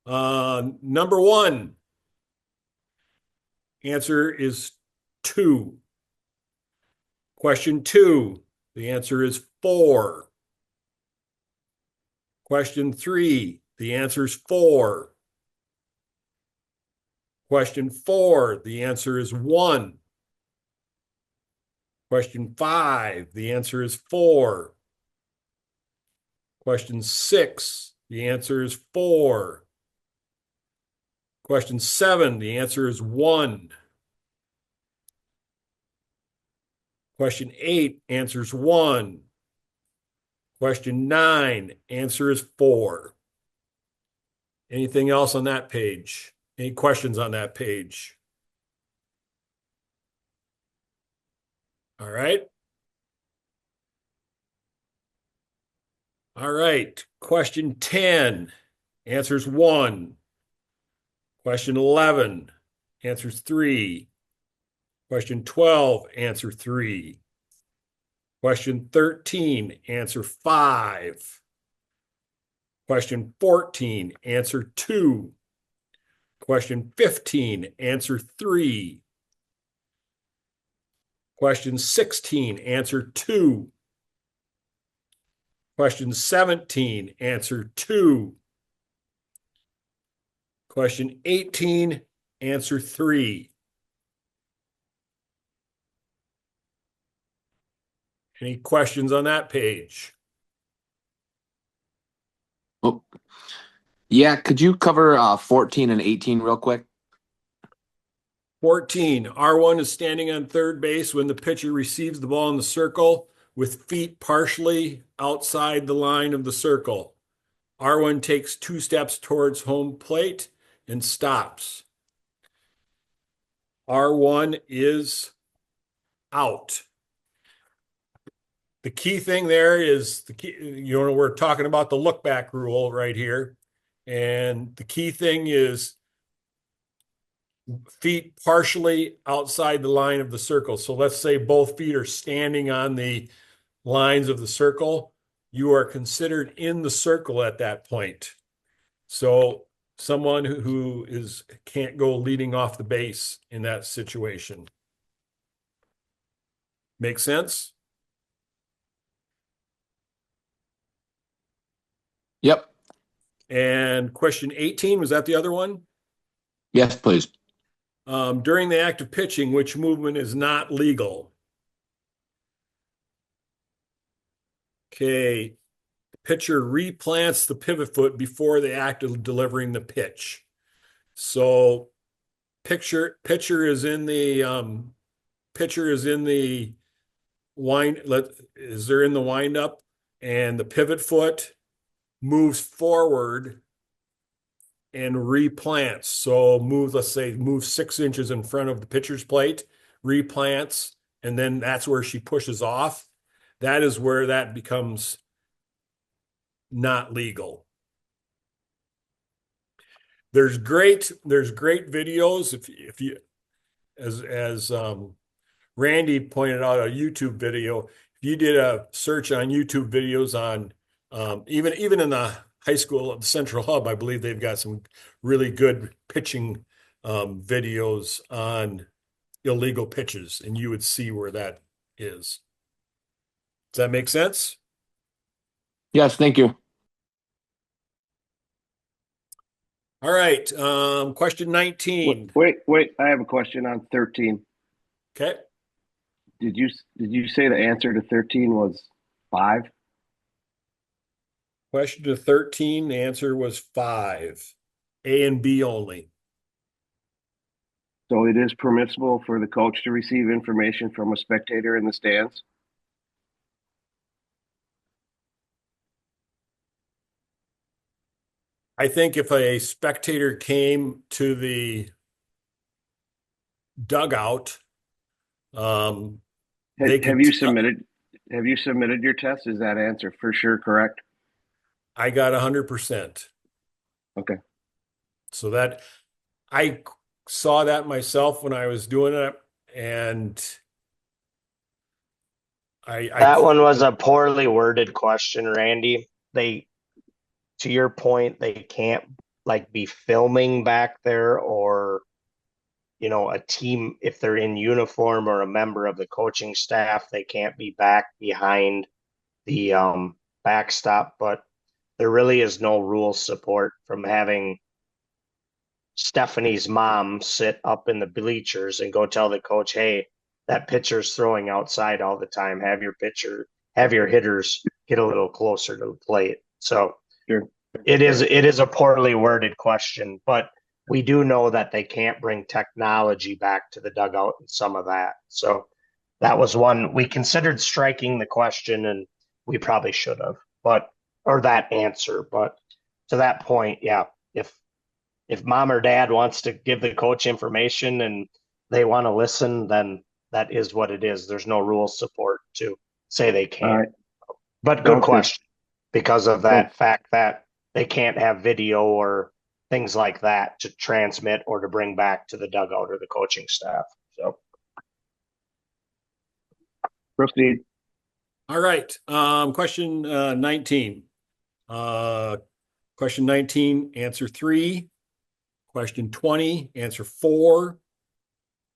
Number one, answer is 2. Question 2, the answer is 4. Question 3, the answer is 4. Question 4, the answer is 1. Question 5, the answer is 4. Question 6, the answer is 4. Question 7, the answer is 1. Question 8, answers 1. Question 9, answer is 4. Anything else on that page? Any questions on that page? All right. All right. Question 10, answers 1. Question 11, answers 3. Question 12, answer 3. Question 13, answer 5. Question 14, answer 2. Question 15, answer 3. Question 16, answer 2. Question 17, answer 2. Question 18, answer 3. Any questions on that page? Oh, yeah. Could you cover 14 and 18 real quick? 14, R1 is standing on third base when the pitcher receives the ball in the circle with feet partially outside the line of the circle. R1 takes 2 steps towards home plate and stops. R1 is out. The key thing there is we're talking about the look back rule right here. And the key thing is feet partially outside the line of the circle. So let's say both feet are standing on the lines of the circle. You are considered in the circle at that point. So someone who can't go leading off the base in that situation. Make sense? Yep. And question 18, was that the other one? Yes, please. During the act of pitching, which movement is not legal? Okay. The pitcher replants the pivot foot before the act of delivering the pitch. So pitcher is in the wind up, and the pivot foot moves forward and replants. So let's say move 6 inches in front of the pitcher's plate, replants, and then that's where she pushes off. That is where that becomes not legal. There's great videos if you, as Randy pointed out, a YouTube video. If you did a search on YouTube videos on even in the high school at the Central Hub, I believe they've got some really good pitching videos on illegal pitches, and you would see where that is. Does that make sense? Yes, thank you. All right. Question 19. Wait. I have a question on 13. Okay. Did you say the answer to 13 was 5? Question to 13. The answer was 5. A and B only. So it is permissible for the coach to receive information from a spectator in the stands? I think if a spectator came to the dugout, they Have could you tell. submitted your test? Is that answer for sure correct? I got 100%. Okay. So that I saw that myself when I was doing it, and That one was a poorly worded question, Randy. To your point, they can't like be filming back there or, a team, if they're in uniform or a member of the coaching staff, they can't be back behind the backstop, but there really is no rule support from having Stephanie's mom sit up in the bleachers and go tell the coach, hey, that pitcher's throwing outside all the time. Have your hitters get a little closer to the plate. So Sure. it is a poorly worded question, but we do know that they can't bring technology back to the dugout and some of that. So that was one we considered striking the question, and we probably should have, or that answer. But to that point, yeah, if mom or dad wants to give the coach information and they want to listen, then that is what it is. There's no rule support to say they All can't. right. But good Sounds good. question because of that Thanks. fact that they can't have video or things like that to transmit or to bring back to the dugout or the coaching staff. So Proceed. all right. Question 19. Question 19, answer 3. Question 20, answer 4.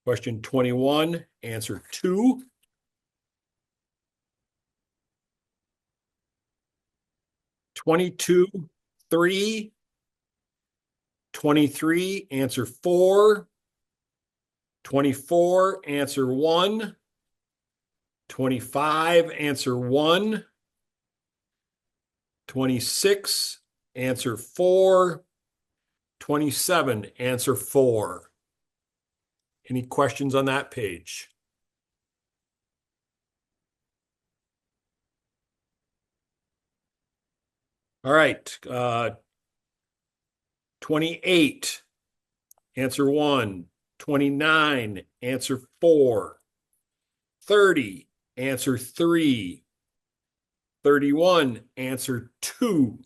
Question 21, answer 2. 22, 3. 23, answer 4. 24, answer 1. 25, answer 1. 26, answer 4. 27, answer 4. Any questions on that page? All right. 28, answer 1. 29, answer 4. 30, answer 3. 31, answer 2.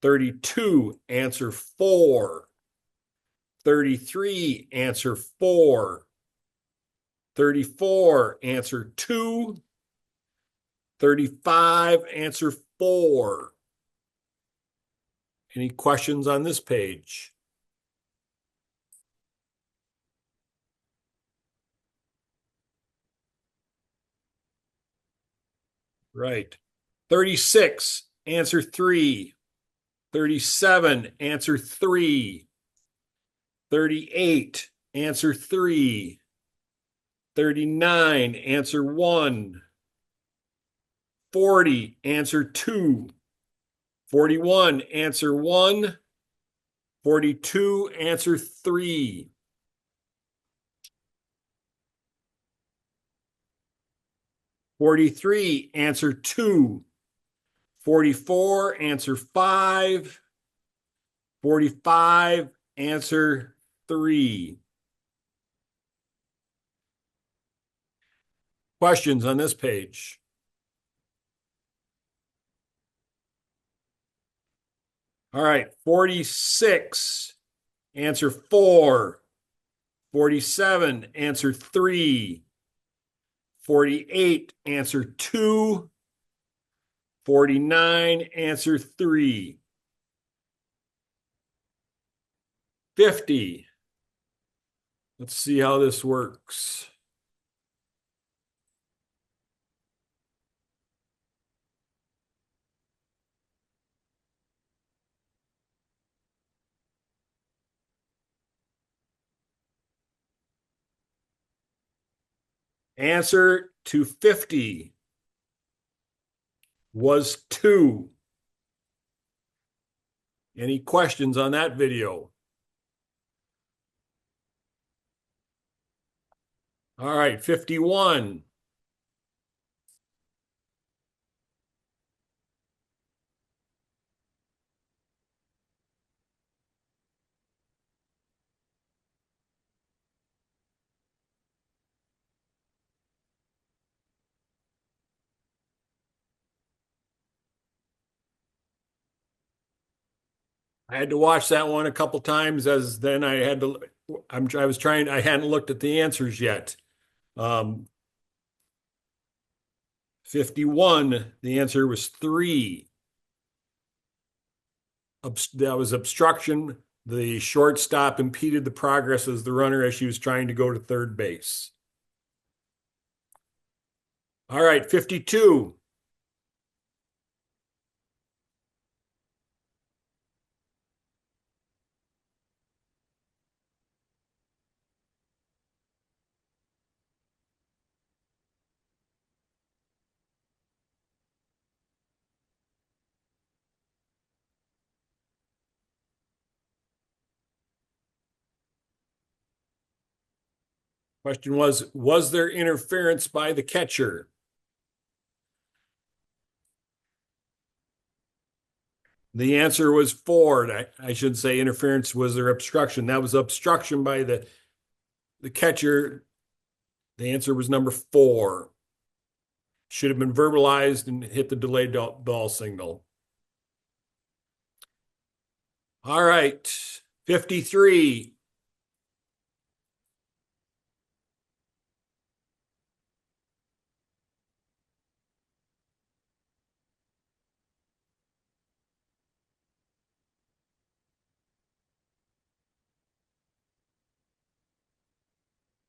32, answer 4. 33, answer 4. 34, answer 2. 35, answer 4. Any questions on this page? Right. 36, answer 3. 37, answer 3. 38, answer 3. 39, answer 1. 40, answer 2. 41, answer 1. 42, answer 3. 43, answer 2. 44, answer 5. 45, answer 3. Questions on this page? All right, 46, answer 4. 47, answer 3. 48, answer 2. 49, answer 3. 50. Let's see how this works. Answer to 50 was 2. Any questions on that video? All right, 51. I had to watch that one a couple times as then I had to, I hadn't looked at the answers yet. 51, the answer was 3. That was obstruction. The shortstop impeded the progress as the runner as she was trying to go to third base. All right, 52. Question was there interference by the catcher? The answer was 4. I should say interference. Was there obstruction? That was obstruction by the catcher. The answer was number 4. Should have been verbalized and hit the delayed ball signal. All right, 53.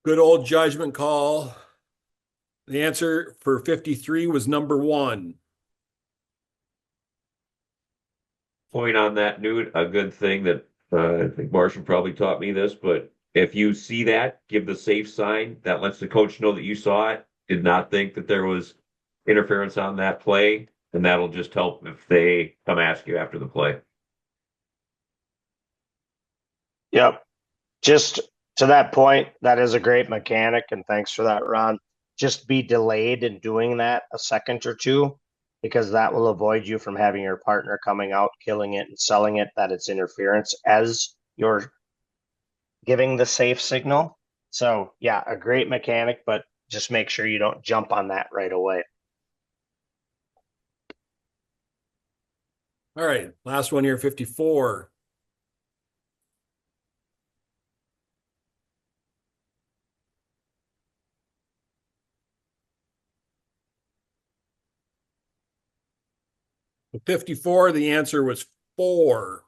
Good old judgment call. The answer for 53 was number 1. Point on that, Newt, a good thing that I think Marshall probably taught me this, but if you see that, give the safe sign. That lets the coach know that you saw it, did not think that there was interference on that play, and that'll just help if they come ask you after the play. Yep. Just to that point, that is a great mechanic, and thanks for that, Ron. Just be delayed in doing that a second or two, because that will avoid you from having your partner coming out, killing it, and selling it that it's interference as you're giving the safe signal. So, yeah, a great mechanic, but just make sure you don't jump on that right away. All right, last one here, 54. With 54, the answer was 4.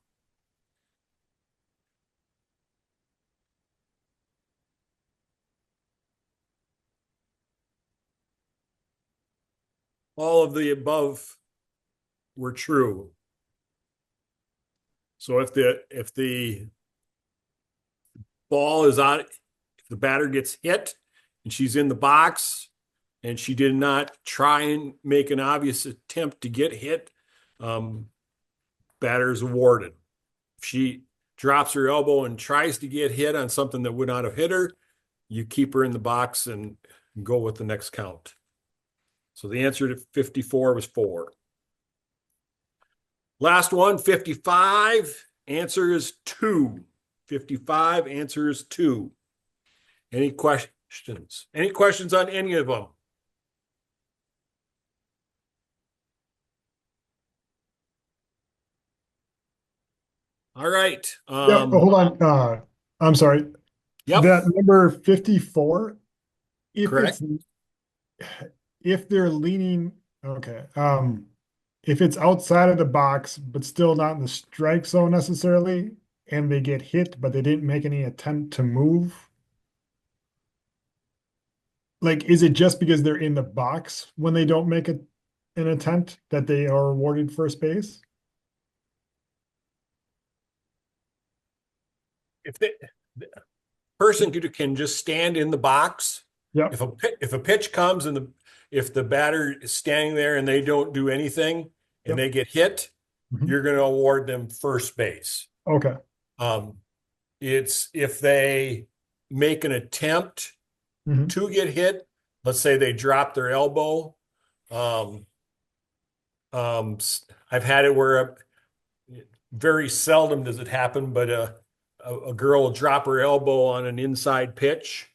All of the above were true. So if the ball is out, if the batter gets hit and she's in the box and she did not try and make an obvious attempt to get hit, batter is awarded. If she drops her elbow and tries to get hit on something that would not have hit her, you keep her in the box and go with the next count. So the answer to 54 was 4. Last one, 55. Answer is 2. 55, answer is 2. Any questions? Any questions on any of them? All right. Yeah, hold on. I'm sorry. Yep. That number 54, if Correct. if they're leaning, okay. If it's outside of the box, but still not in the strike zone necessarily, and they get hit, but they didn't make any attempt to move. Like, is it just because they're in the box when they don't make an attempt that they are awarded first base? If the person can just stand in the box Yep. If a pitch comes and if the batter is standing there and they don't do anything and Yep. they get hit, Mhm. you're going to award them first base. Okay. It's if they make an attempt Mhm. to get hit, let's say they drop their elbow. I've had it where very seldom does it happen, but a girl will drop her elbow on an inside pitch.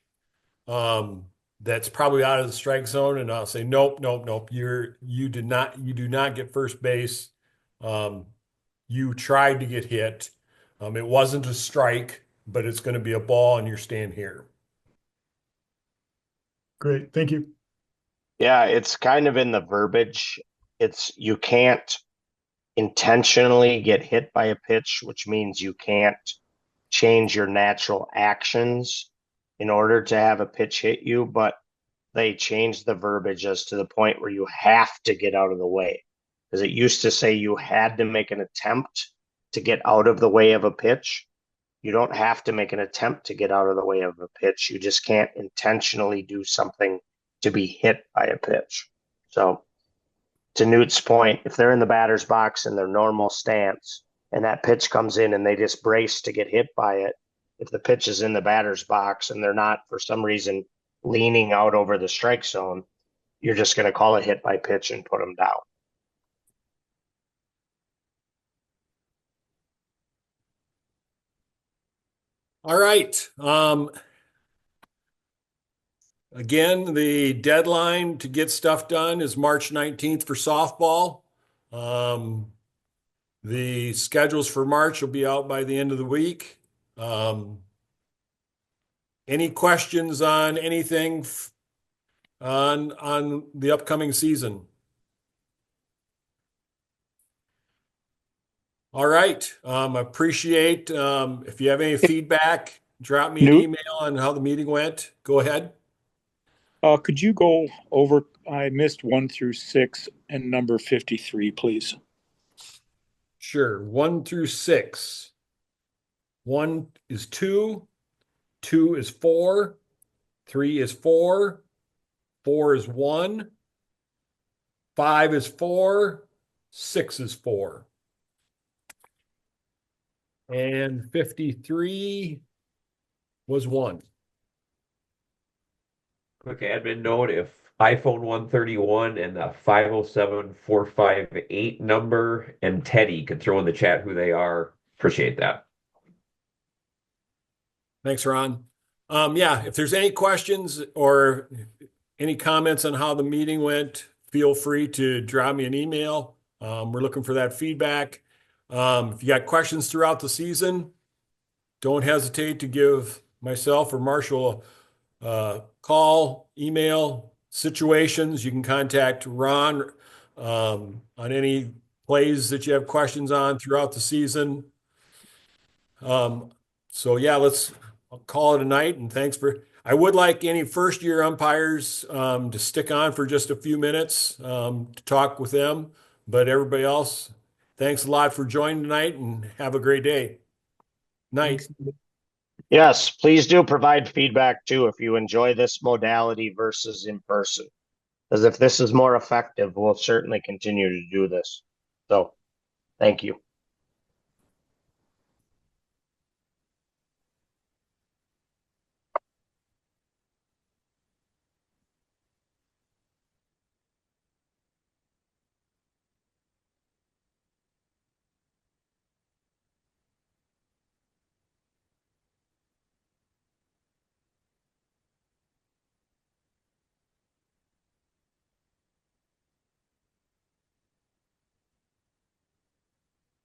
That's probably out of the strike zone, and I'll say, nope, nope, nope. You do not get first base. Um, you tried to get hit. It wasn't a strike, but it's going to be a ball, and you're staying here. Great. Thank you. Yeah, it's kind of in the verbiage. It's you can't intentionally get hit by a pitch, which means you can't change your natural actions in order to have a pitch hit you, but they changed the verbiage as to the point where you have to get out of the way. Because it used to say you had to make an attempt to get out of the way of a pitch. You don't have to make an attempt to get out of the way of a pitch. You just can't intentionally do something to be hit by a pitch. So, to Newt's point, if they're in the batter's box in their normal stance and that pitch comes in and they just brace to get hit by it, if the pitch is in the batter's box and they're not for some reason leaning out over the strike zone, you're just going to call it hit by pitch and put them down. All right. Again, the deadline to get stuff done is March 19th for softball. The schedules for March will be out by the end of the week. Any questions on anything on the upcoming season? All right. Appreciate if you have any feedback, drop me an Newt? email on how the meeting went. Go ahead. Could you go over, I missed 1 through 6 and number 53, please? Sure. 1 through 6. 1 is 2, 2 is 4, 3 is 4, 4 is 1, 5 is 4, 6 is 4. And 53 was 1. Quick admin note, if iPhone 131 and the 507458 number and Teddy could throw in the chat who they are, appreciate that. Thanks, Ron. Yeah, if there's any questions or any comments on how the meeting went, feel free to drop me an email. We're looking for that feedback. If you got questions throughout the season, don't hesitate to give myself or Marshall a call, email, situations. You can contact Ron on any plays that you have questions on throughout the season. So yeah, I'll call it a night, and thanks for. I would like any first year umpires to stick on for just a few minutes to talk with them, but everybody else, thanks a lot for joining tonight, and have a great day. Night. Yes, please do provide feedback too if you enjoy this modality versus in person. Because if this is more effective, we'll certainly continue to do this. So, thank you.